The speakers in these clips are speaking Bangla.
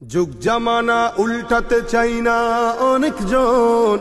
যুগ জামানা উল্টাতে চাই না অনেকজন,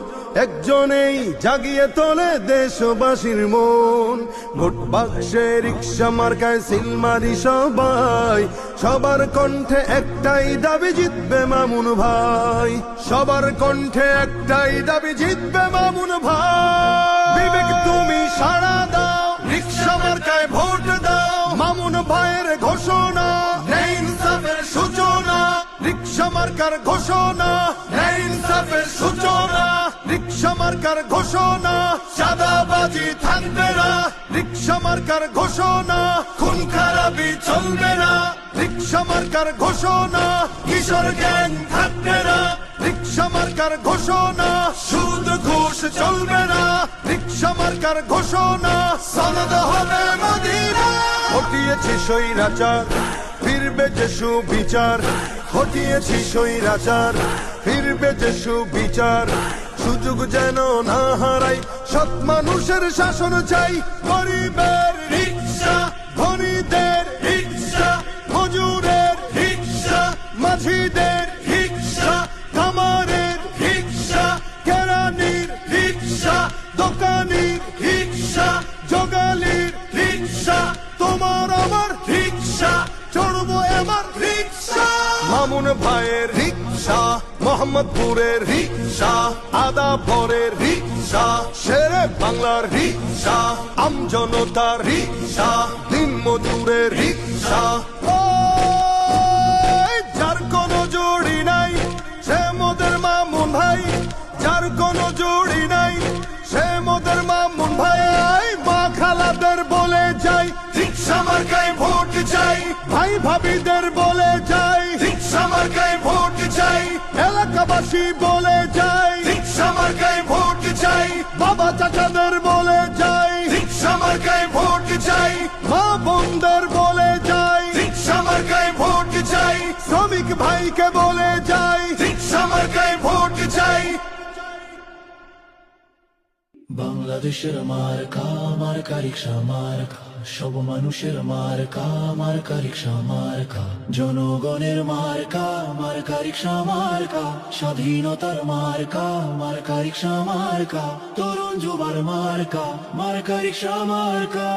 একজনেই জাগিয়ে তোলে দেশবাসীর মন। ভোট বাক্সে রিক্সা মার্কায় সিল মারি সবাই, সবার কণ্ঠে একটাই দাবি জিতবে মামুন ভাই। সবার কণ্ঠে একটাই দাবি জিতবে মামুন ভাই। বিবেক তুমি সাড়া দাও, রিক্সা মার্কায় ভোট দাও। মামুন ভাইয়ের ঘোষণা, ন্যায় ইনসাফের সূচনা। রিক্সা মার্কার ঘোষণা, ন্যায় ইনসাফের সূচনা। রিক্সা মার্কার ঘোষণা, চাঁদাবাজি থাকবে না। রিক্সা মার্কার ঘোষণা, খুন খারাপি চলবে না। রিক্সা মার্কার ঘোষণা, কিশোর গ্যাং থাকবে না। রিক্সা মার্কার ঘোষণা, সুদ ঘুষ চলবে না। রিক্সা মার্কার ঘোষণা, সনদ হবে মদিনা। হটিয়েছি স্বৈরাচার, ফিরবে যে সুবিচার। হটিয়েছি স্বৈরাচার, ফিরবে যে সুবিচার। সুযোগ যেন না হারাই, সৎ মানুষের শাসন চাই। গরিবের রিক্সা, ধনীদের রিক্সা, মজুরের রিক্সা, মাঝিদের রিক্সা, কামারের রিক্সা, কেরানির রিক্সা, দোকানির রিক্সা, জোগালির রিক্সা। তোমার আমার রিক্সা, চড়বো এবার রিক্সা। মামুন ভাইয়ের রিক্সা, মোহাম্মদপুরের রিক্সা, আদাবরের রিক্সা, শেরে বাংলার রিক্সা, আমজনতার রিক্সা, দিন মজুরের রিক্সা। যার কোনো জুড়ি নাই সে মোদের মামুন ভাই। যার কোনো জুড়ি নাই সে মোদের মামুন ভাই। মা খালাদের বলে যাই, রিক্সা মার্কায় ভোট চাই। ভাই ভাবিদের বলে যাই, রিক্সা মার্কায় ভোট চাই। এলাকাবাসী বলে যাই, রিক্সা মার্কায় ভোট চাই। বাবা চাচাদের বলে যাই, রিক্সা মার্কায় ভোট চাই। মা বোনদের বলে যাই, রিক্সা মার্কায় ভোট চাই। শ্রমিক ভাইকে বলে যাই, রিক্সা মার্কায় ভোট চাই। বাংলাদেশের মার্কা, মার্কা রিক্সা মার্কা। সব মানুষের মার্কা, মার্কা রিক্সা মার্কা। জনগণের মার্কা, মার্কা রিক্সা মার্কা। স্বাধীনতার মার্কা, মার্কা রিক্সা মার্কা। তরুণ যুবার মার্কা, মার্কা রিক্সা মার্কা।